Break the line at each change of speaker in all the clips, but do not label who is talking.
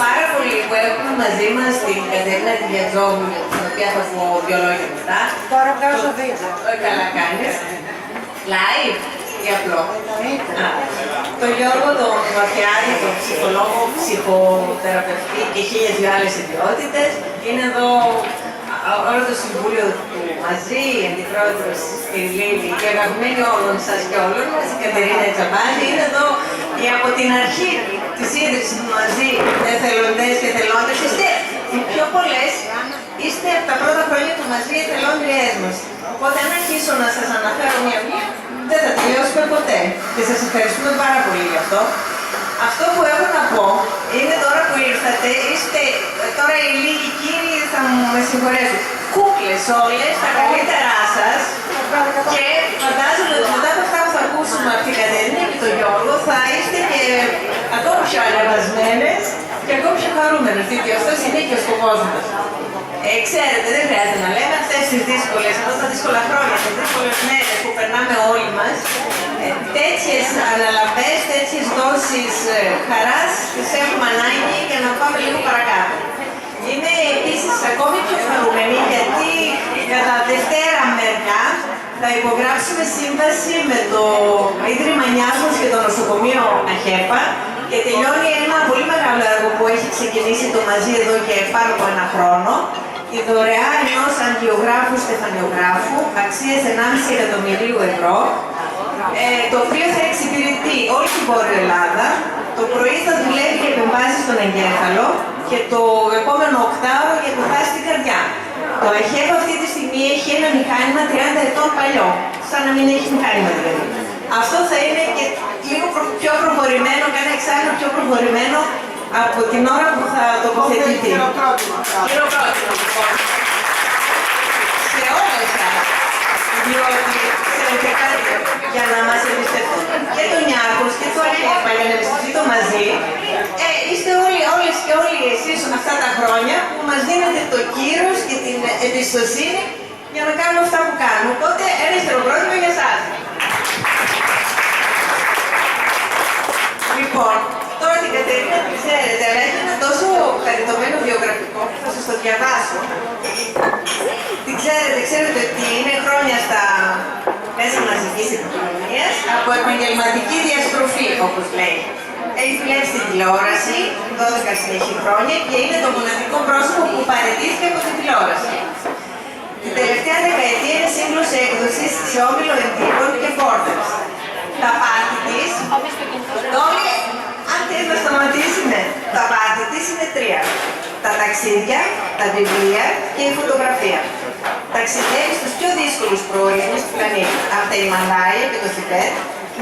πάρα πολύ που έχουμε μαζί μας την Κατερίνα τη Διατζόγλου, την οποία θα πω δύο λόγια μετά.
Τώρα βγάζω βίντεο.
Καλά κάνεις. Live ή απλό? Το Γιώργο τον Βαθιάδη, τον ψυχολόγο, ψυχοθεραπευτή και 1000 άλλες ιδιότητες. Είναι εδώ όλο το συμβούλιο του μαζί, η αντιπρόεδρος η Λίλη και αγαπημένη όλων σας και όλων μας, η Κατερίνα Τσαμπάνη. Είναι εδώ από την αρχή της ίδρυσης του μαζί, εθελοντές και εθελόντες. Είστε οι πιο πολλές, είστε από τα πρώτα χρόνια του μαζί εθελόντριές μας. Οπότε αν αρχίσω να σας αναφέρω μία-μία, δεν θα τελειώσουμε ποτέ. Και σας ευχαριστούμε πάρα πολύ γι' αυτό. Αυτό που έχω να πω είναι τώρα που ήρθατε, είστε τώρα οι λίγοι κύριοι, θα με συγχωρέσουν, κούκλες όλες, τα καλύτερά σας και φαντάζομαι ότι μετά από αυτά που θα ακούσουμε από την Κατερίνα και τον Γιώργο θα είστε και ακόμα πιο ανεβασμένες και ακόμα πιο χαρούμενες, διότι αυτός είναι και ο σκοπός μας. Ξέρετε, δεν χρειάζεται να λέμε αυτές τις δύσκολες, αυτά τα δύσκολα χρόνια, τις δύσκολες μέρες που περνάμε όλοι μας, τέτοιες αναλαμπές, τέτοιες δόσεις χαράς τις έχουμε ανάγκη για να πάμε λίγο παρακάτω. Είμαι επίσης ακόμη πιο χαρούμενη γιατί κατά Δευτέρα μεριά θα υπογράψουμε σύμβαση με το Ίδρυμα Νιάσμος και το νοσοκομείο Αχέπα και τελειώνει ένα πολύ μεγάλο έργο που έχει ξεκινήσει το μαζί εδώ και πάνω από ένα χρόνο. Η δωρεά ενός αγγιογράφου στεφανιογράφου αξίας 1,5 εκατομμυρίου ευρώ, το οποίο θα εξυπηρετεί όλη την Βόρεια Ελλάδα. Το πρωί θα δουλεύει για επεμβάσεις στον εγκέφαλο και το επόμενο οκτάωρο για επεμβάσεις στην καρδιά. Το ΑΧΕΠ αυτή τη στιγμή έχει ένα μηχάνημα 30 ετών παλιό, σαν να μην έχει μηχάνημα δηλαδή. Αυτό θα είναι και λίγο πιο προχωρημένο, κάνα εξάμηνο πιο προχωρημένο από την ώρα που θα τοποθετηθεί. Χειροκρότημα λοιπόν. Σε όλες σας, διότι ξέρετε κάτι, για να μας εμπιστευτούν και το Νιάρχος και το ΑΧΕΠΑ για να εμπιστευτεί το μαζί, είστε όλες και όλοι εσείς αυτά τα χρόνια που μας δίνετε το κύρος και την εμπιστοσύνη για να κάνουμε αυτά που κάνουμε. Οπότε ένα χειροκρότημα για εσάς. Λοιπόν, τώρα την Κατερίνα την ξέρετε, αλλά έχει ένα τόσο χαριτωμένο βιογραφικό που θα σας το διαβάσω. Την ξέρετε ότι είναι χρόνια στα μέσα μαζικής επικοινωνίας από επαγγελματική διαστροφή, όπως λέει. Έχει δουλέψει στην τηλεόραση 12 συνεχή χρόνια και είναι το μοναδικό πρόσωπο που παραιτήθηκε από την τηλεόραση. Την τελευταία δεκαετία είναι σύγκλωση έκδοσης σε όμιλο εντύπων και φόρτες. Τα πάθη της, όλοι, αν θες να σταματήσει, ναι. Τα πάθη της είναι 3. Τα ταξίδια, τα βιβλία και η φωτογραφία. Ταξιδεύει στους πιο δύσκολους προορισμούς του πλανήτη, από τα Ιμαλάια και το Θιβέτ,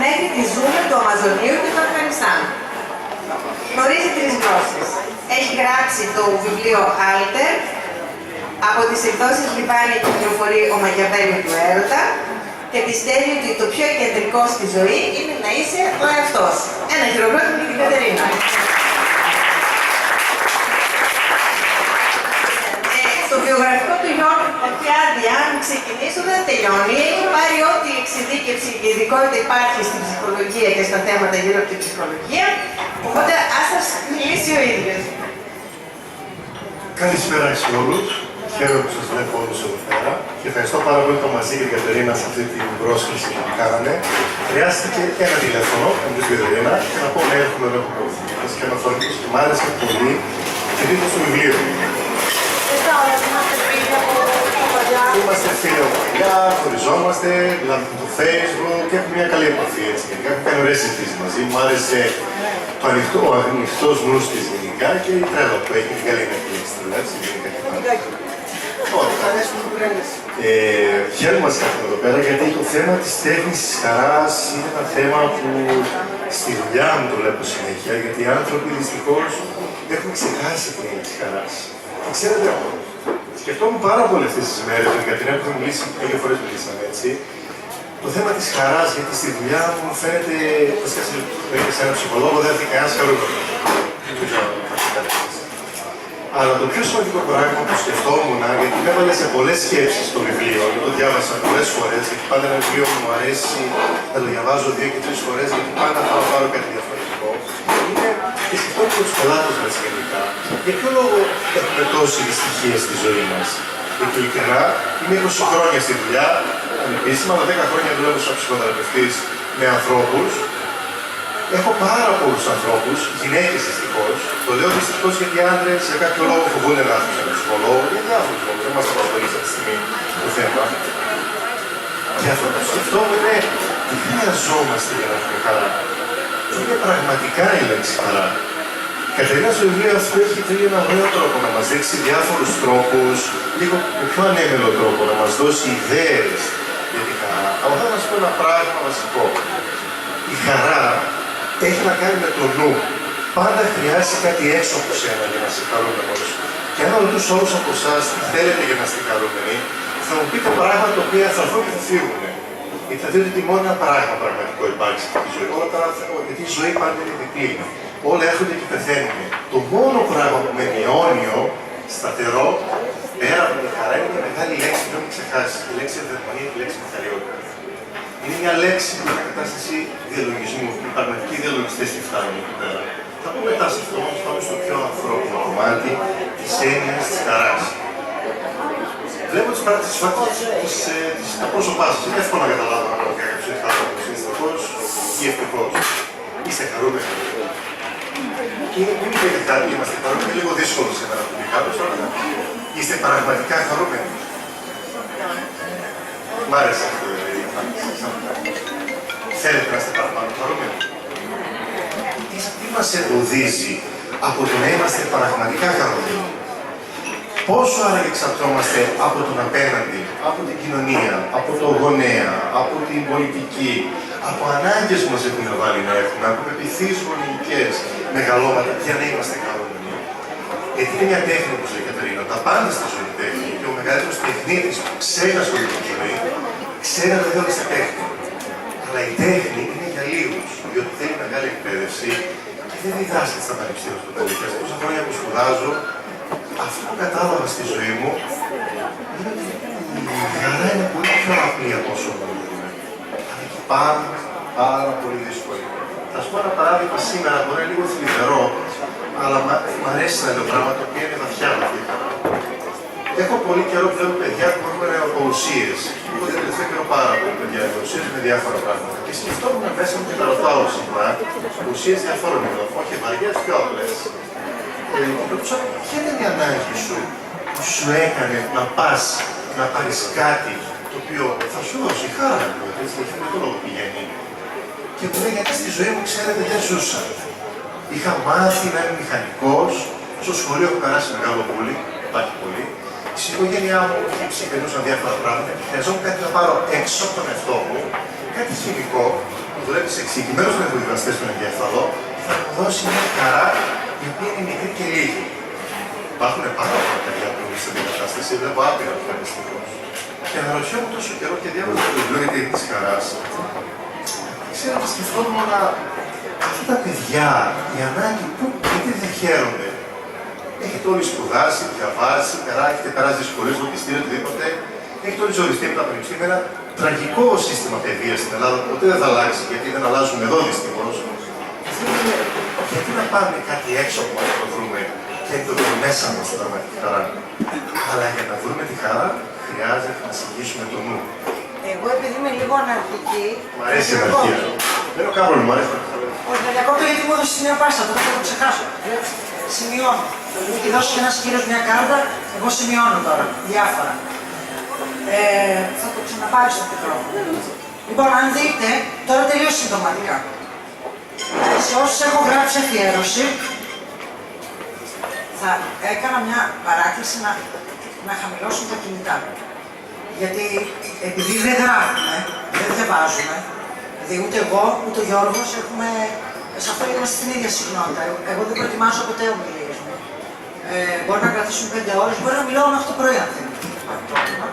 μέχρι τη ζούγκλα του Αμαζονίου και του Αφγανιστάν. Γνωρίζει 3 γλώσσες. Έχει γράψει το βιβλίο Alter, από τις εκδόσεις Λιβάνια κυκλοφορεί ο Μαγιαβέλιο του Έρωτα και πιστεύει ότι το πιο κεντρικό στη ζωή είναι να είσαι ο εαυτός σου. Ένα χειροκρότημα για την Κατερίνα. Το βιογραφικό του Γιώργου Πατιάδη, αν ξεκινήσω, δεν τελειώνει. Έχει πάρει ό,τι εξειδίκευση και ειδικότητα υπάρχει στην ψυχολογία και στα θέματα γύρω από την ψυχολογία. Οπότε ας σας μιλήσει ο ίδιος.
Καλησπέρα σε όλους. Χαίρομαι που σας βλέπω όλους εδώ πέρα. Και ευχαριστώ πάρα πολύ το μαζί και την Κατερίνα σε αυτή την πρόσκληση που μου κάνανε. Χρειάστηκε ένα τηλέφωνο από την Κατερίνα και να πω ναι, έχουμε εδώ προωθήσεις και να φορτίσω και μ' άρεσε πολύ και δείτε στο βιβλίο. Είμαστε φίλοι από παλιά, χωριζόμαστε, μιλάμε από το Facebook και έχουμε μια καλή επαφή έτσι. Έχουμε κάνει ωραίες συζητήσεις μαζί. Μου άρεσε ο ανοιχτός νους της γενικά και η τρέλα που έχει την καλή ενέργεια της γενικά. Χαίρομαι μας κάθομαι εδώ πέρα γιατί το θέμα της τέχνης της χαράς είναι ένα θέμα που στη δουλειά μου το βλέπω συνέχεια γιατί οι άνθρωποι δυστυχώς έχουν ξεχάσει την έννοια της χαράς. Και ξέρετε, σκεφτόμουν πάρα πολύ αυτές τις μέρες γιατί την έχουμε μιλήσει, 2 φορές μιλήσαμε έτσι. Το θέμα της χαράς, γιατί στη δουλειά μου φαίνεται, βασικά σε έναν ψυχολόγο δεν έχει κανένας χαρούμενος. Αλλά το πιο σημαντικό πράγμα που σκεφτόμουν, γιατί με έβαλε σε πολλές σκέψεις στο βιβλίο, και το διάβασα πολλές φορές, γιατί πάντα ένα βιβλίο μου αρέσει να το διαβάζω 2 και 3 φορές, γιατί πάντα θα πάρω κάτι διαφορετικό, είναι Και σκεφτόμαστε τους πελάτες μας γενικά. Για ποιο λόγο έχουμε τόση δυστυχία στη ζωή μας? Γιατί ειλικρινά είμαι 20 χρόνια στη δουλειά, ανεπίσημα, αλλά 10 χρόνια δουλεύω σαν ψυχοθεραπευτής με ανθρώπους. Έχω πάρα πολλούς ανθρώπους, γυναίκες δυστυχώς. Το λέω δυστυχώς γιατί οι άντρες για κάποιο λόγο φοβούνται να έρθουν σε έναν ψυχολόγο, για διάφορους λόγους. Δεν μας απασχολεί αυτή τη στιγμή το θέμα. Και αυτό που σκεφτόμουν είναι τι χρειαζόμαστε για να έχουμε χαρά. Τι είναι πραγματικά η λέξη χαρά. Η Κατερίνα στο βιβλίο αυτό έχει βρει έναν ωραίο τρόπο να μας δείξει διάφορους τρόπους, λίγο με πιο ανέμελο τρόπο, να μας δώσει ιδέες για τη χαρά. Αλλά θα μας πω ένα πράγμα βασικό. Η χαρά έχει να κάνει με το νου. Πάντα χρειάζεται κάτι έξω από σένα για να είσαι χαρούμενος. Και αν ρωτήσω όλους από εσάς τι θέλετε για να είστε χαρούμενοι, θα μου πείτε πράγματα τα οποία θα έρθουν και θα φύγουν. Γιατί θα δείτε ότι μόνο ένα πράγμα πραγματικό υπάρχει στη ζωή. Όλα τα γιατί η ζωή πάντα είναι διπλή. Όλα έρχονται και πεθαίνουν. Το μόνο πράγμα που μένει αιώνιο, σταθερό, πέρα από τη χαρά, είναι μια μεγάλη λέξη που δεν μην ξεχάσει. Η λέξη ευδαιμονία και η λέξη καθαριότητα. Είναι μια λέξη που είναι κατάσταση διαλογισμού. Οι πραγματικοί διαλογιστές τη φτάνουν εκεί πέρα. Θα πω μετά σε αυτό, όμως πάμε στο πιο ανθρώπινο κομμάτι της έννοιας της χαράς. Βλέπω τις πράξεις τα πρόσωπά σας. Είναι εύκολο να καταλάβω αν κάποιος είναι χαρούμενος, είναι δυστυχώς ή ευτυχώς. Είστε χαρούμενοι. Και μην πείτε κάτι, είμαστε χαρούμενοι, λίγο δύσκολο σήμερα να πούμε κάποιος, αλλά είστε πραγματικά χαρούμενοι. Μ' άρεσε αυτό η απάντηση. Θέλετε να είστε παραπάνω χαρούμενοι. Τι μας εμποδίζει από το να είμαστε πραγματικά χαρούμενοι? Πόσο άραγε εξαρτώμαστε από τον απέναντι, από την κοινωνία, από το γονέα, από την πολιτική, από ανάγκες που μας έχουν βάλει να έχουμε, από πεποιθήσεις γονεϊκές, μεγαλώματα, για να είμαστε χαρούμενοι. Γιατί είναι μια τέχνη, όπως λέει η Κατερίνα, τα πάντα στη ζωή τέχνη, και ο μεγαλύτερος τεχνίτης που ξέρει να ασχολείται με τη ζωή, ξέρει να δει στη τέχνη. Αλλά η τέχνη είναι για λίγους, διότι θέλει μεγάλη εκπαίδευση και δεν διδάσκεται στα πανεπιστήμια στο τέλος. Και τόσα χρόνια που σπουδάζω, αυτό που κατάλαβα στη ζωή μου είναι ότι η χαρά είναι πολύ πιο απλή από όσο νομίζουμε. Αλλά και πάρα πολύ δύσκολη. Θα σου πω ένα παράδειγμα σήμερα, μπορεί να είναι λίγο θλιβερό, αλλά μου αρέσει να λέω πράγματα που είναι βαθιά βαθιά. Έχω πολύ καιρό που βλέπω παιδιά που έχουν αποσίες. Εγώ δεν τελευταίο καιρό πάρα πολύ παιδιά αποσίες με διάφορα πράγματα. Και σκεφτόμουν μέσα μου και τα ρωτάω συχνά αποσίες διαφόρων ειδών, όχι βαριές, πιο απλές. Ρωτούσα, ποια ήταν η ανάγκη σου που σου έκανε να πας να πάρεις κάτι το οποίο θα σου δώσει χάρα, έτσι δεν έχει το λόγο πηγαίνει. Και μου λέει, γιατί στη ζωή μου, ξέρετε, δεν ζούσα. Είχα μάθει να είμαι μηχανικός, στο σχολείο έχω περάσει μεγάλο πουλί, υπάρχει πολύ. Στην οικογένειά μου ξεπερνούσαν διάφορα πράγματα και χρειαζόμουν κάτι να πάρω έξω από τον εαυτό μου, κάτι χημικό που δουλεύει σε εξοικειωμένους νευροδιδραστές στον εγκέφαλο και θα μου δώσει μια χαρά η οποία είναι μικρή και λίγη. Υπάρχουν πάρα πολλά παιδιά που είναι στην κατάσταση, βλέπω άπειρα που είναι δυστυχώς. Και αναρωτιόμουν τόσο καιρό και διάβαζα το βιβλίο για τη χαρά. Ξέρετε, σκεφτόμουν αυτά τα παιδιά, η ανάγκη που γιατί δεν χαίρονται. Έχετε όλοι σπουδάσει, διαβάσει, έχετε περάσει δυσκολίες, λογιστήριο, οτιδήποτε. Έχετε όλοι ζωριστεί από τα πανεπιστήμια. Ένα τραγικό σύστημα παιδείας στην Ελλάδα που ποτέ δεν θα αλλάξει, γιατί δεν αλλάζουμε εδώ δυστυχώς. Γιατί να πάμε κάτι έξω από μας να το βρούμε και το βρούμε μέσα μας την πραγματική χαρά. Αλλά για να βρούμε τη χαρά, χρειάζεται να συγγύσουμε το νου.
Εγώ επειδή είμαι λίγο αναρχική.
Μ' αρέσει η αναρχία. Δεν έχω κάποιο μου αρέσει.
Όχι, θα διακόπτω γιατί μου έδωσε σημείο πάσα, τώρα θα το ξεχάσω. Σημειώνω. Μου έχει δώσει και ένας κύριος μια κάρτα, εγώ σημειώνω τώρα, διάφορα. Θα το ξαναπάρει στο μικρόφωνο. Λοιπόν, αν δείτε, τώρα τελείω συμπτωματικά. Σε όσους έχω γράψει αφιέρωση, θα έκανα μια παράκληση να χαμηλώσουν τα κινητά. Γιατί επειδή δεν γράφουμε, δεν διαβάζουμε, δηλαδή ούτε εγώ ούτε ο Γιώργος έχουμε, σε αυτό είμαστε στην ίδια συχνότητα. Εγώ δεν προετοιμάζω ποτέ ομιλίες μου. Μπορεί να κρατήσουν 5 ώρες, μπορεί να μιλάω μέχρι το πρωί αν θέλει.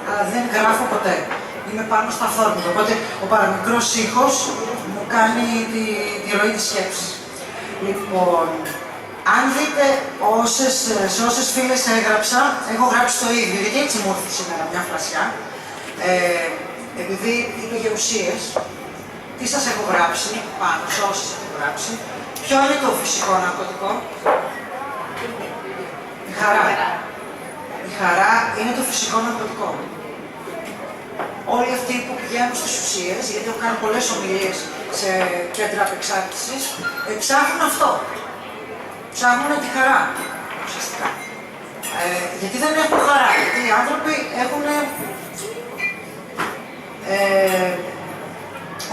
Αλλά δεν γράφω ποτέ. Είμαι πάνω στα φόρματα. Οπότε ο παραμικρός ήχος μου κάνει τη ροή της σκέψης. Λοιπόν, αν δείτε σε όσες φίλες έγραψα, έχω γράψει το ίδιο, γιατί έτσι μου ήρθε σήμερα μια φρασιά. Επειδή είπε για ουσίες, τι σας έχω γράψει πάνω, σε όσες έχω γράψει, Ποιο είναι το φυσικό ναρκωτικό? Η χαρά. Η χαρά είναι το φυσικό ναρκωτικό. Όλοι αυτοί που πηγαίνουν στις ουσίες, γιατί έχω κάνει πολλές ομιλίες σε κέντρα απεξάρτησης, ψάχνουν αυτό. Ψάχνουν τη χαρά, ουσιαστικά. Γιατί δεν έχουν χαρά, γιατί οι άνθρωποι έχουν...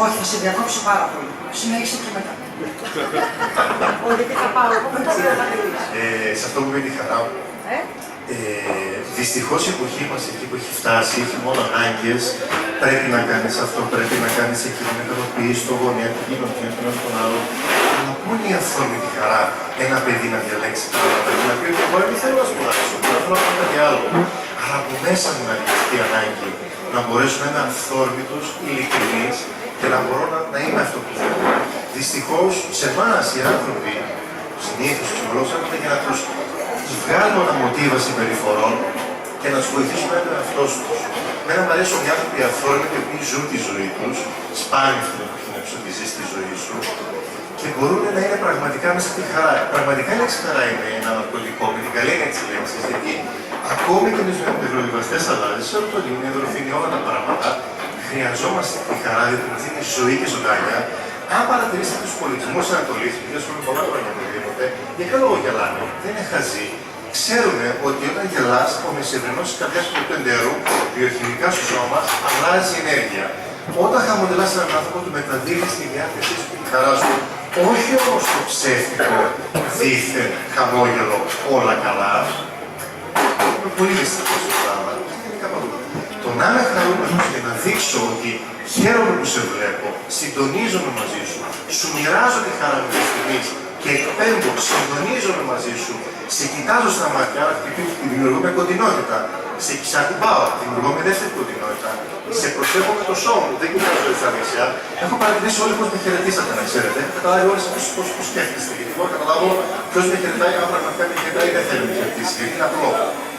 όχι, θα σε διακόψω πάρα πολύ. Συνέχισε και μετά. Όχι, τι θα πάω,
σε αυτό που είπε τη χαρά, δυστυχώς η εποχή μας, εκεί που έχει φτάσει, έχει μόνο ανάγκες, πρέπει να κάνεις αυτό, πρέπει να κάνεις εκείνο, να ικανοποιήσεις το γονέα, την κοινωνία, τον ένα τον άλλο. Αλλά πού είναι η αυθόρμητη χαρά ένα παιδί να διαλέξει ένα παιδί, να πει ότι εγώ δεν θέλω να σπουδάσω, δεν θέλω να κάνω κάτι άλλο. Αλλά από μέσα μου να λυθεί η ανάγκη να μπορέσω να είμαι αυθόρμητος, ειλικρινής και να μπορώ να είμαι αυτό που θέλω. Δυστυχώς σε εμάς οι άνθρωποι, συνήθως τους ψυχολόγους, για να τους βγάλουμε τα μοτίβα συμπεριφορών και να τους βοηθήσουμε με εαυτός τους. Μένα μου αρέσουν οι άνθρωποι αυθόρμητοι που ζουν τη ζωή τους, σπάνια αυτή την εποχή ότι ζεις τη ζωή σου και μπορούν να είναι πραγματικά μέσα στη χαρά. Πραγματικά η λέξη χαρά είναι ένα ναρκωτικό με την καλή έννοια της λέξης, γιατί ακόμη και με τους νευροδικαστές αλλάζεις, σερωτονίνη, ενδορφίνη, όλα τα πράγματα, χρειαζόμαστε τη χαρά, διότι μας δίνει ζωή και ζωντάνια. Αν παρατηρήσετε τους πολιτισμούς της Ανατολής, που διασχολούν πολλά χρόνια με οτιδήποτε, για ποιο λόγο γελάνε, δεν είναι χαζοί. Ξέρουν ότι όταν γελάς, ο μεσημβρινός της καρδιάς του εντέρου, βιοχημικά στο σώμα μας, αλλάζει ενέργεια. Όταν χαμογελάς έναν άνθρωπο, του μεταδίδεις τη διάθεσή σου και τη χαρά σου, όχι όμως το ψεύτικο, δίθεν, χαμόγελο, όλα καλά. Είμαι πολύ δυστυχώς στο πράγμα. Το να είμαι χαρούμενος και να δείξω ότι χαίρομαι που σε βλέπω, συντονίζομαι μαζί σου, σου μοιράζω τη χαρά μου της στιγμής και εκπέμπω, συντονίζομαι μαζί σου, σε κοιτάζω στα μάτια, δημιουργώ με κοντινότητα, σε ακουμπάω, δημιουργώ με δεύτερη κοντινότητα, σε προσέχω με το σώμα μου, δεν κοιτάζω έτσι στα δεξιά. Έχω παρατηρήσει όλοι πώς με χαιρετήσατε, να ξέρετε. Έχω καταλάβει όλες αυτές πώς σκέφτεστε. Γιατί μπορώ να καταλάβω ποιος με χαιρετάει, αν πραγματικά με χαιρετάει ή δεν θέλει να με χαιρετήσει. Γιατί είναι απλό.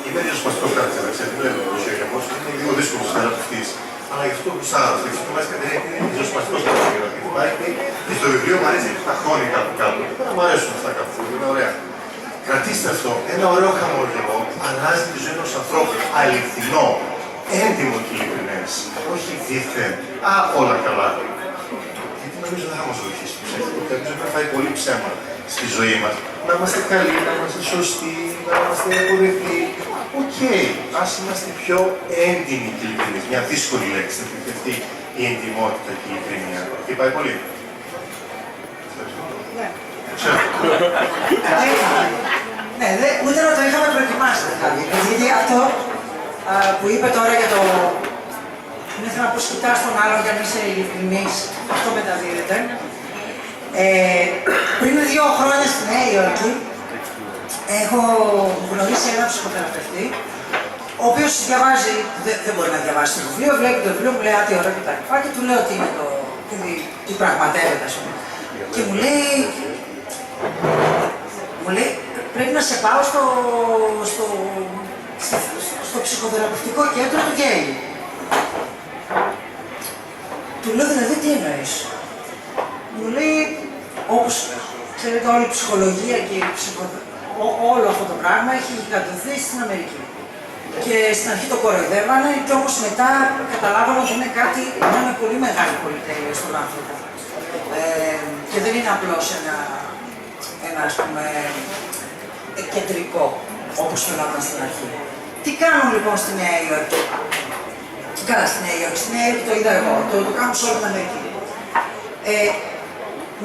Είμαι ριζοσπαστικός χαρακτήρα, ξέρετε, δεν είναι ουσιαστικός, είναι λίγο δύσκολο να χαρακτηριστείς. Αλλά γι' αυτό που σ' άρεσε, γι' αυτό που μάλιστα είναι ριζοσπαστικός χαρακτήρα. Και στο βιβλίο μου αρέσει τα χώνει κάπου. Μου αρέσουν αυτά κάπου, είναι ωραία. Κρατήστε αυτό, ένα ωραίο χαμόγελο αλλάζει τη ζωή ενός ανθρώπου. Αληθινό, έντιμο και ειλικρινές. Όχι δίθεν, όλα καλά. Γιατί νομίζω δεν θα μας βοηθήσει. Νομίζω ότι θα φάει πολύ ψέμα στη ζωή μας. Να είμαστε καλοί, να είμαστε σωστοί, να είμαστε αποδεκτοί. Οκ, ας είμαστε πιο έντιμοι και ειλικρινείς. Μια δύσκολη λέξη θα πει αυτή η εντιμότητα και η ειλικρινία. Και πάει πολύ.
Ναι, ούτε να το είχαμε προετοιμάσει, γιατί αυτό που είπε τώρα για το... Δεν θέλω να πω σκητάς τον άλλον για να είσαι ειλικρινής, αυτό μεταδίδεται. Πριν 2 χρόνια στη Νέα Υόρκη, έχω γνωρίσει έναν ψυχοθεραπευτή, ο οποίος διαβάζει, δεν μπορεί να διαβάσει το βιβλίο, βλέπει το βιβλίο, μου λέει τι ωραία κτλ. Και του λέω τι είναι το, τι πραγματεύεται, ας πούμε. Και μου λέει, πρέπει να σε πάω στο ψυχοθεραπευτικό κέντρο του Γκέι. Του λέω δηλαδή τι εννοείς. Μου λέει, όπως ξέρετε όλη η ψυχολογία και όλο αυτό το πράγμα έχει γιγαντωθεί στην Αμερική. Και στην αρχή το κοροϊδεύανε και όμως μετά καταλάβαμε ότι είναι κάτι με πολύ μεγάλη πολυτέλεια στον άνθρωπο. Και δεν είναι απλώς ένα ας πούμε κεντρικό, όπως φαινόταν στην αρχή. Τι κάνουν λοιπόν στη Νέα Υόρκη. Καλά, στη Νέα Υόρκη. Στη Νέα Υόρκη το είδα εγώ, το κάνουν σε όλη την Αμερική.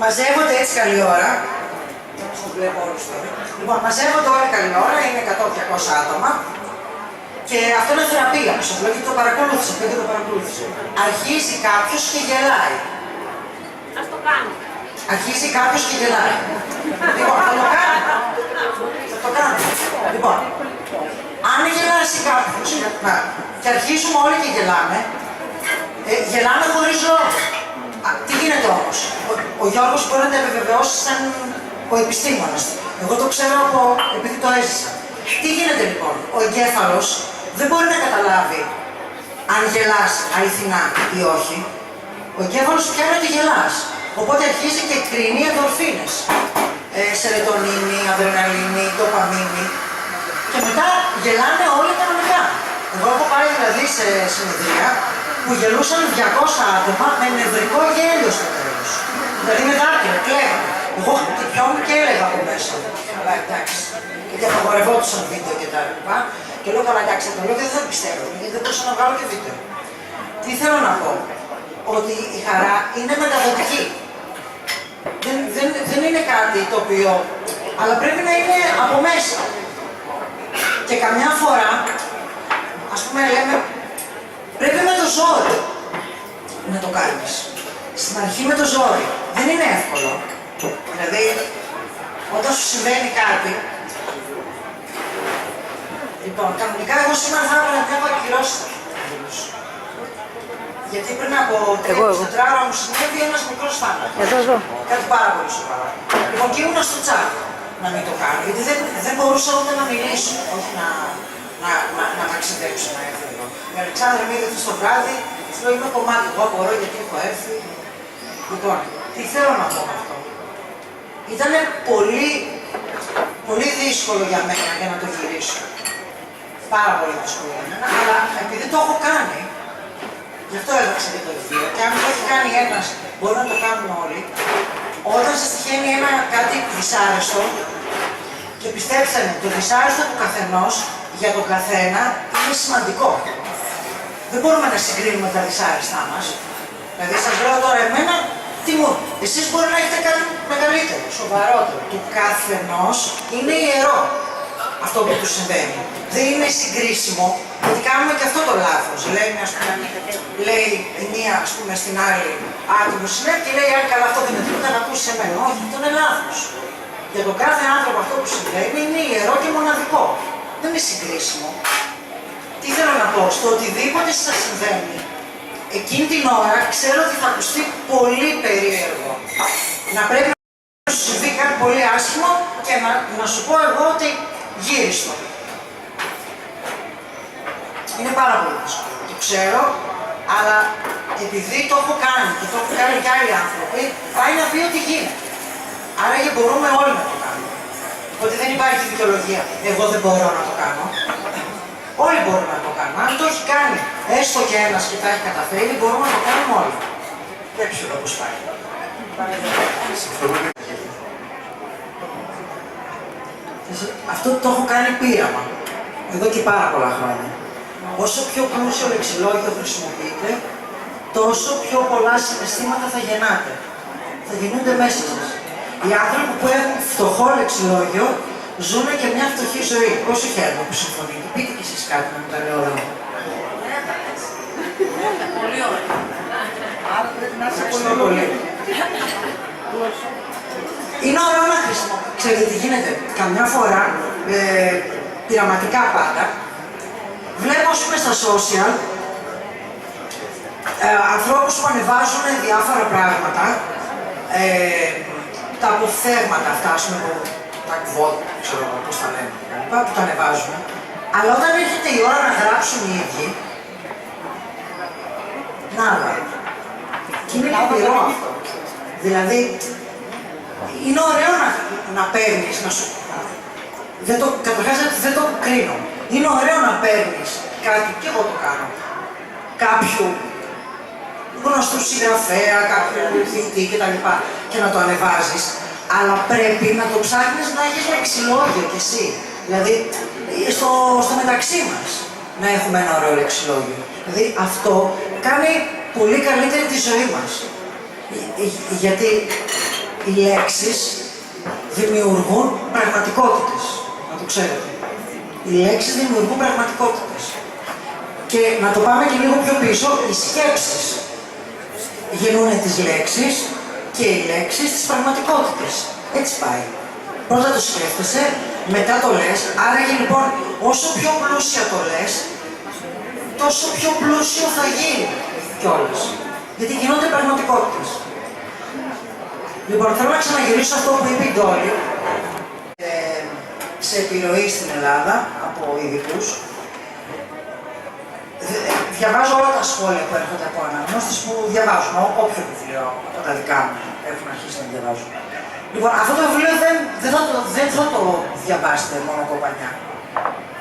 Μαζεύονται έτσι καλή ώρα. Το βλέπω όλους τώρα. Λοιπόν, μαζεύονται όλη καλή ώρα, είναι 100-200 άτομα. Και αυτό είναι θεραπεία, στο λέω γιατί το παρακολούθησα, γιατί το παρακολούθησα. Αρχίζει κάποιος και γελάει.
Ας το κάνω.
Αρχίζει κάποιος και γελάει. Λοιπόν, θα το κάνω. Θα το κάνω. Λοιπόν, αν γελάσει κάποιος και αρχίζουμε όλοι και γελάμε, γελάμε χωρίς λόγο. Τι γίνεται όμως. Ο Γιώργος μπορεί να τα επιβεβαιώσει σαν ο επιστήμονας. Εγώ το ξέρω επειδή το έζησα. Τι γίνεται λοιπόν. Ο εγκέφαλος δεν μπορεί να καταλάβει αν γελάς αληθινά ή όχι. Ο εγκέφαλος πιάνει ότι γελάς. Οπότε αρχίζει και κρίνει ενδορφίνες. Σερετονίνη, αδρεναλίνη, ντοπαμίνη. Και μετά γελάνε όλοι κανονικά. Εγώ έχω πάει δηλαδή σε συνεδρία που γελούσαν 200 άτομα με νευρικό γέλιο στο τέλος. Δηλαδή με δάκρυα, κλαίγανε. Εγώ χτυπιόμουν και έλεγα από μέσα. Αλλά εντάξει. Γιατί απαγορευόντουσαν βίντεο και τα λοιπά. Και λέω καλά, εντάξει, το λέω και δεν θα πιστεύω, γιατί δεν μπορούσα να βγάλω και βίντεο. Τι θέλω να πω, ότι η χαρά είναι μεταδοτική. Δεν είναι κάτι το οποίο, αλλά πρέπει να είναι από μέσα. Και καμιά φορά, ας πούμε λέμε, πρέπει με το ζόρι να το κάνεις. Στην αρχή με το ζόρι. Δεν είναι εύκολο. Δηλαδή, όταν σου συμβαίνει κάτι, λοιπόν, κανονικά εγώ σήμερα θα ήθελα να έχω ακυρώσει τα φίλους. Γιατί πριν από 3-4 ώρα μου συνέβη ένας μικρός θάνατος. Κάτι πάρα πολύ σοβαρό. Λοιπόν, και ήμουν στο τσάκ να μην το κάνω, γιατί δεν μπορούσα ούτε να μιλήσω, όχι να ταξιδέψω να έρθω εδώ. Η Αλεξάνδρα με είδε στο βράδυ, της λέω είμαι κομμάτι, εγώ απορώ γιατί έχω έρθει. Λοιπόν, τι θέλω να πω με αυτό. Ήταν πολύ, πολύ δύσκολο για μένα για να το γυρίσω. Πάρα πολύ δύσκολο για μένα, αλλά επειδή το έχω κάνει, γι' αυτό έδωξα και το βιβλίο. Και αν το έχει κάνει ένας, μπορεί να το κάνουν όλοι. Όταν σας τυχαίνει κάτι δυσάρεστο, και πιστέψτε με, το δυσάρεστο του καθενός για τον καθένα είναι σημαντικό. Δεν μπορούμε να συγκρίνουμε τα δυσάρεστά μας. Δηλαδή, σας λέω τώρα εμένα, τι μου, εσείς μπορεί να έχετε κάτι μεγαλύτερο, σοβαρότερο. Του καθενός είναι ιερό αυτό που του συμβαίνει. Δεν είναι συγκρίσιμο, γιατί κάνουμε και αυτό το λάθος. Λέει η μία, ας πούμε, στην άλλη, τι μου συνέβη και λέει, καλά, αυτό δεν είναι τίποτα, θα ακούσει σε μένα. Όχι, αυτό είναι λάθος. Για τον κάθε άνθρωπο αυτό που συμβαίνει είναι ιερό και μοναδικό. Δεν είναι συγκρίσιμο. Τι θέλω να πω, στο οτιδήποτε σας συμβαίνει, εκείνη την ώρα ξέρω ότι θα ακουστεί πολύ περίεργο. Να πρέπει να σου συμβεί κάτι πολύ άσχημο και να σου πω εγώ ότι γύριστο. Είναι πάρα πολύ δύσκολο. Το ξέρω, αλλά επειδή το έχω κάνει και το έχουν κάνει και άλλοι άνθρωποι, πάει να πει ότι γίνεται. Άρα και μπορούμε όλοι να το κάνουμε. Ότι δεν υπάρχει δικαιολογία. Εγώ δεν μπορώ να το κάνω. Όλοι μπορούμε να το κάνουμε. Αν το έχει κάνει έστω και ένας και τα έχει καταφέρει, μπορούμε να το κάνουμε όλοι. Δεν ξέρω πώς πάει. Αυτό το έχω κάνει πείραμα. Εδώ και πάρα πολλά χρόνια. Όσο πιο πλούσιο λεξιλόγιο χρησιμοποιείτε, τόσο πιο πολλά συναισθήματα θα γεννάτε. Θα γεννούνται μέσα σας. Οι άνθρωποι που έχουν φτωχό λεξιλόγιο ζουν και μια φτωχή ζωή. Πόσο χαίρομαι που συμφωνείτε. Πείτε κι εσείς κάτι να μου τα λέω εδώ.
Πολύ ωραία.
Άρα πρέπει να είσαι πολύ. Είναι ωραίο να χρησιμοποιείτε. Ξέρετε τι γίνεται. Καμιά φορά, πειραματικά πάντα, βλέπω ας πούμε στα social ανθρώπους που ανεβάζουν διάφορα πράγματα, τα αποφθέγματα αυτά, ας πούμε, τα κβότ, ξέρω πώς τα λένε, που τα ανεβάζουν. Αλλά όταν έρχεται η ώρα να γράψουν οι ίδιοι, να αλλά. Και είναι λυπηρό αυτό. Δηλαδή, είναι ωραίο να παίρνεις, να σου... Καταρχάς δεν το κρίνω. Είναι ωραίο να παίρνεις κάτι, και εγώ το κάνω, κάποιου γνωστού συγγραφέα, κάποιου ποιητή κτλ. Και να το ανεβάζεις. Αλλά πρέπει να το ψάχνεις να έχεις λεξιλόγιο κι εσύ. Δηλαδή, στο μεταξύ μας να έχουμε ένα ωραίο λεξιλόγιο. Δηλαδή, αυτό κάνει πολύ καλύτερη τη ζωή μας. Γιατί οι λέξεις δημιουργούν πραγματικότητες. Να το ξέρετε. Οι λέξεις δημιουργούν πραγματικότητες. Και να το πάμε και λίγο πιο πίσω, οι σκέψεις γεννούν τις λέξεις και οι λέξεις τις πραγματικότητες. Έτσι πάει. Πρώτα το σκέφτεσαι, μετά το λες, άρα και λοιπόν όσο πιο πλούσια το λες, τόσο πιο πλούσιο θα γίνει κιόλας. Γιατί γίνονται πραγματικότητες. Λοιπόν, θέλω να ξαναγυρίσω αυτό που είπε η Ντόλη, σε επιρροή στην Ελλάδα από ειδικούς. Διαβάζω όλα τα σχόλια που έρχονται από αναγνώστες που διαβάζουν όποιο βιβλίο από τα δικά μου έχουν αρχίσει να διαβάζουν. Λοιπόν, αυτό το βιβλίο δεν θα το διαβάσετε μόνο κοπανιά.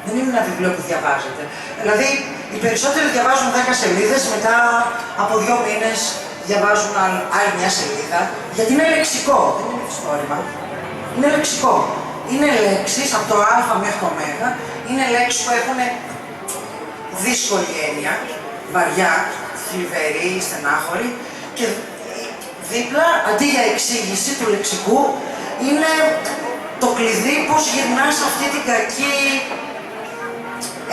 Δεν είναι ένα βιβλίο που διαβάζετε. Δηλαδή, οι περισσότεροι διαβάζουν 10 σελίδες, μετά από 2 μήνες διαβάζουν άλλη μια σελίδα, γιατί είναι λεξικό, δεν είναι ιστορήμα. Είναι λεξικό. Είναι λέξεις από το α μέχρι το ω, είναι λέξεις που έχουν δύσκολη έννοια, βαριά, θλιβερή, στενάχωρη και δίπλα, αντί για εξήγηση του λεξικού, είναι το κλειδί πώς γυρνάς αυτή την κακή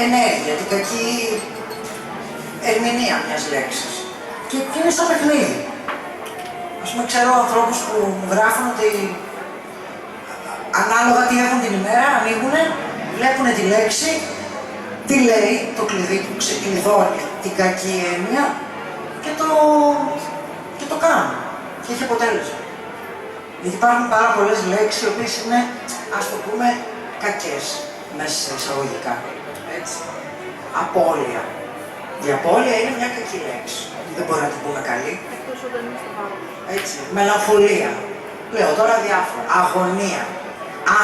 ενέργεια, την κακή ερμηνεία μιας λέξης. Και είναι σαν παιχνίδι. Ας πούμε, ξέρω ανθρώπους που μου γράφουν ότι ανάλογα τι έχουν την ημέρα, ανοίγουνε, βλέπουνε τη λέξη, τι λέει το κλειδί που ξεκλειδώνει την κακή έννοια και το κάνουν. Και έχει αποτέλεσμα. Γιατί υπάρχουν πάρα πολλές λέξεις οι οποίες είναι, ας το πούμε, κακές, μέσα σε εισαγωγικά. Έτσι. Απώλεια. Η απώλεια είναι μια κακή λέξη. Δεν μπορεί να την πούμε καλή. Έτσι. Μελαγχολία. Λέω τώρα διάφορα. Αγωνία.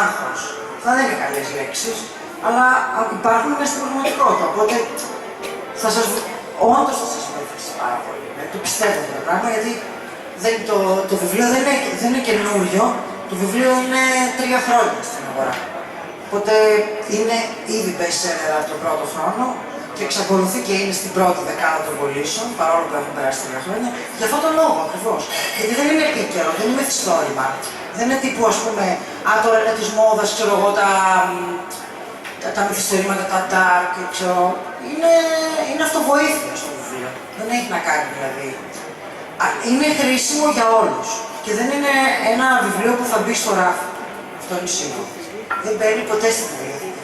Άγχος. Αυτά δεν είναι καλές λέξεις, αλλά υπάρχουν μέσα στην πραγματικότητα. Οπότε όντως θα σας βοηθήσει πάρα πολύ. Το πιστεύω αυτό το πράγμα, γιατί το βιβλίο δεν είναι καινούριο. Το βιβλίο είναι 3 χρόνια στην αγορά. Οπότε είναι ήδη bestseller από τον πρώτο χρόνο και εξακολουθεί και είναι στην πρώτη δεκάδα των πωλήσεων, παρόλο που έχουν περάσει 3 χρόνια. Για αυτόν τον λόγο ακριβώς. Γιατί δεν είναι επίκαιρο, δεν είναι μυθιστόρημα. Δεν είναι τύπου, ας πούμε, τώρα είναι της μόδας, ξέρω εγώ, τα μυθιστορήματα, τα dark, ξέρω. Είναι αυτοβοήθεια στο βιβλίο. Δεν έχει να κάνει δηλαδή. Είναι χρήσιμο για όλους. Και δεν είναι ένα βιβλίο που θα μπει στο ράφι. Αυτό είναι σίγουρο. Δεν μπαίνει ποτέ στην βιβλιοθήκη.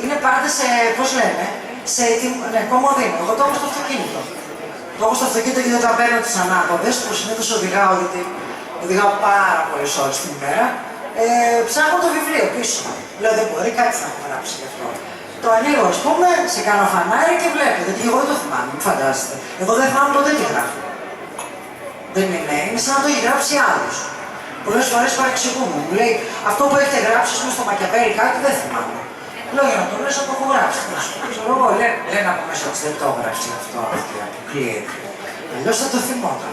Είναι πάντα σε, πώς λένε, σε κομμωδίνο. Εγώ το έχω στο αυτοκίνητο. Το έχω στο αυτοκίνητο και δεν τα παίρνω τις ανάποδες, που συνήθως οδηγάω, γιατί οδηγάω πάρα πολλές ώρες την ημέρα. Ψάχνω το βιβλίο πίσω. Λέω δεν μπορεί, κάτι θα έχω γράψει γι' αυτό. Το ανοίγω, ας πούμε, σε κάνω φανάρι και βλέπω. Γιατί εγώ δεν το θυμάμαι, μην φαντάζεστε. Εγώ δεν θυμάμαι ποτέ τι γράφω. Δεν είναι σαν να το έχει γράψει άλλος. Πολλές φορές παρεξηγούμε. Μου λέει αυτό που έχετε γράψει στο Μακιαβέλι κάτι δεν θυμάμαι. Λέω για να το λες, το έχω γράψει. Ξέρω εγώ, λένε από μέσα ότι δεν το έγραψε αυτό, αυτή αποκλείεται. Αλλιώς θα το θυμόταν.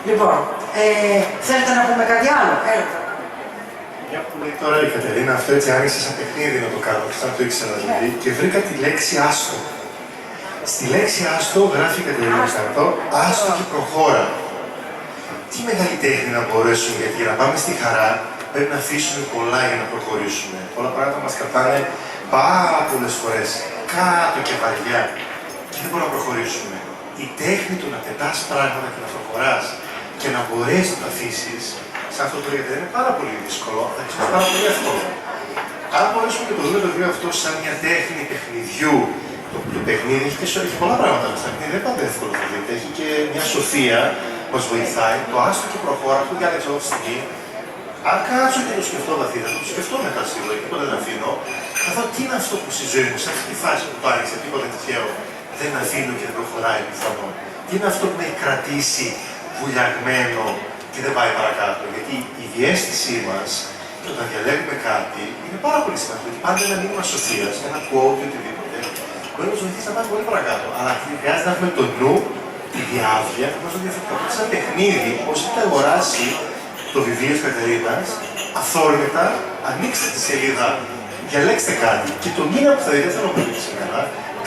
Λοιπόν, θέλετε να πούμε κάτι άλλο, έλα.
Μια που λέει τώρα η Κατερίνα, αυτό έτσι άνοιξε σαν παιχνίδι να το κάνω, σαν το ήξερα δηλαδή, και βρήκα τη λέξη άστο. Στη λέξη άστο γράφει η Κατερίνα κάτω, άστο και προχώρα. Τι μεγάλη τέχνη να μπορέσουν, γιατί για να πάμε στη χαρά πρέπει να αφήσουμε πολλά για να προχωρήσουμε. Πολλά πράγματα μας κρατάνε πάρα πολλές φορές κάτω και βαριά και δεν μπορούμε να προχωρήσουμε. Η τέχνη του να πετάς πράγματα και να προχωράς και να μπορέσεις να το αφήσεις, σε αυτό το γιατί δεν είναι πάρα πολύ δύσκολο, θα είναι πάρα πολύ εύκολο. Αν μπορέσουμε και το δούμε το βιβλίο αυτό σαν μια τέχνη παιχνιδιού, το παιχνίδι έχει πολλά πράγματα μέσα. Δεν είναι πάντα εύκολο να δείτε. Έχει και μια σοφία που μας βοηθάει. Το άστο και προχώρα που διάλεξα αυτή τη στιγμή. Αν κάτσω και το σκεφτώ βαθύτερα, θα το σκεφτώ μετά σίγουρα και ποτέ δεν αφήνω. Θα δω τι είναι αυτό που στη ζωή μου, σε αυτή τη φάση που το άνοιξε, τίποτα τυχαίο, δεν αφήνω και δεν προχωράει πιθανό. Τι είναι αυτό που με έχει κρατήσει βουλιαγμένο και δεν πάει παρακάτω. Γιατί η διαίσθησή μας, όταν διαλέγουμε κάτι, είναι πάρα πολύ σημαντικό. Γιατί πάντα ένα μήνυμα σοφία, ένα quote ή οτιδήποτε, μπορεί να μας βοηθήσει να πάμε πολύ παρακάτω. Αλλά χρειάζεται να έχουμε το νου, τη διάβγεια, να μας το διαφορετικό. Σαν παιχνίδι, όπως έχετε αγοράσει το βιβλίο της Κατερίνας, αθόρμητα, ανοίξτε τη σελίδα, διαλέξτε κάτι και το μήνα που θα δείτε, δεν θέλω να πω σήμερα,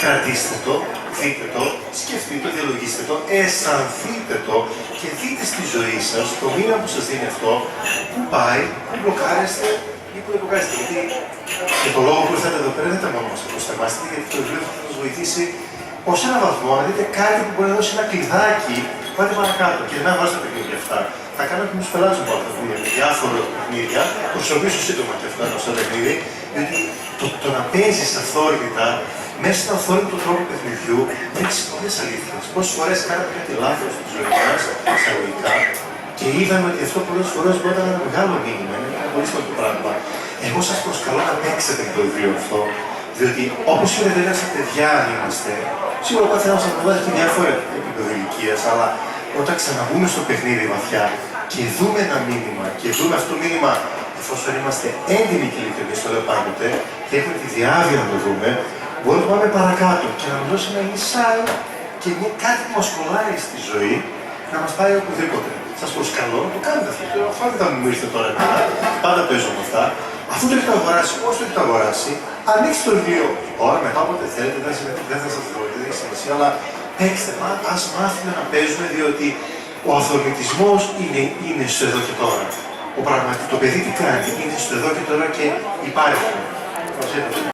κρατήστε το, δείτε το, σκεφτείτε το, διαλογίστε το, αισθανθείτε το και δείτε στη ζωή σας το μήνα που σας δίνει αυτό, που πάει, που μπλοκάρεστε ή που δεν μπλοκάρεστε. Γιατί και το λόγο που ήρθατε εδώ πέρα δεν ήταν μόνο μας να προσταγμάστε, γιατί το βιβλίο θα σας βοηθήσει ως έναν βαθμό να δείτε κάτι που μπορεί να δώσει ένα κλειδάκι, πάτε παρακάτω και να βάζετε παιχνίδια αυτά. Θα κάνω και τους πελάτες μου αυτά με διάφορα παιχνίδια, το χρησιμοποιήσω σύντομα και αυτά στο παιχνίδι, γιατί το να παίζεις αυθόρμητα μέσα στον αυθόρμητο τρόπο παιχνιδιού έχεις πολλές αλήθειες. Πόσες φορές κάναμε κάτι λάθος στη ζωή μας, εισαγωγικά, και είδαμε ότι αυτό πολλές φορές μπορεί να είναι ένα μεγάλο μήνυμα, είναι ένα πολύ σημαντικό πράγμα. Εγώ σας προσκαλώ να παίξετε το βιβλίο αυτό, διότι όπως είδατε δεν σαν παιδιά αν είμαστε, σίγουρα ο καθένας θα προβάλλει και διάφορα επίπεδο ηλικίας, αλλά όταν ξαναμπούμε στο παιχνίδι βαθιά, και δούμε ένα μήνυμα και δούμε αυτό το μήνυμα, εφόσον είμαστε έντιμοι και ειλικρινεί, το λέω πάντοτε, και έχουμε τη διάβια να το δούμε, μπορούμε να πάμε παρακάτω και να μας δώσει ένα insight και κάτι που μας κολλάει στη ζωή να μας πάει οπουδήποτε. Σας προσκαλώ να το κάνετε αυτό. Φάτε τα μου ήρθε τώρα εμένα, πάντα παίζω με αυτά. Αφού το έχετε αγοράσει, όσο το έχετε αγοράσει, ανοίξτε το βιβλίο. Τώρα μετά όποτε θέλετε, δεν θα σας βοηθήσει, δεν έχει σημασία, αλλά παίξτε, ας μάθουμε να παίζουμε, διότι ο αυθορμητισμός είναι στο εδώ και τώρα. Το παιδί τι κάνει, είναι στο εδώ και τώρα και υπάρχει.